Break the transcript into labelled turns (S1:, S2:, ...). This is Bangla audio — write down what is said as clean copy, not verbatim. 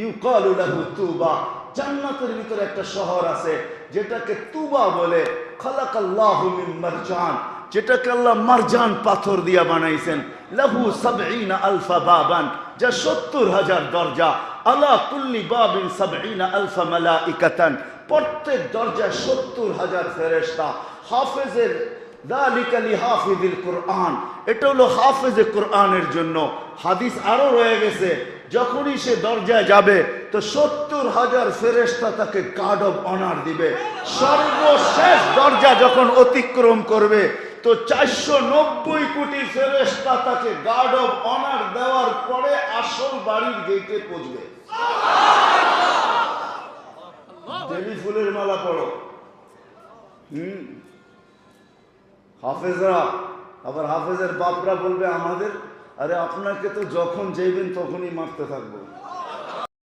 S1: ইউকালু লাহু তুবা, জান্নাতের ভিতরে একটা শহর আছে যেটাকে তুবা বলে। খালাকাল্লাহু মিন মারজান, যেটাকে আল্লাহ মারজান পাথর দিয়া বানাইছেন। লাহু ৭০ আলফা বাবান, যা ৭০,০০০ দরজা। আলা কুল্লি বাবিন ৭০ আলফা মালাইকাতান, প্রত্যেক দরজায় ৭০,০০০ ফেরেশতা। হাফেজের যালিকা লিহাফিজিল কুরআন, এটা হলো হাফেজে কোরআনের জন্য। হাদিস আরো রয়ে গেছে, যখনই সে দরজায় যাবে তো ৭০,০০০ ফেরেশতা তাকে গার্ড অব অনার দিবে। সর্বশেষ দরজা যখন অতিক্রম করবে তো ৪৯০ কোটি ফেরেশতা তাকে গার্ড অব অনার দেওয়ার পরে আসল বাড়ির গেটে পৌঁছবে। দেবী ফুলের মালা পড়ো। হাফেজরা, আবার হাফেজের বাপরা বলবে আমাদের, আরে আপনাকে তো যখন যাইবেন তখনই মারতে থাকবো।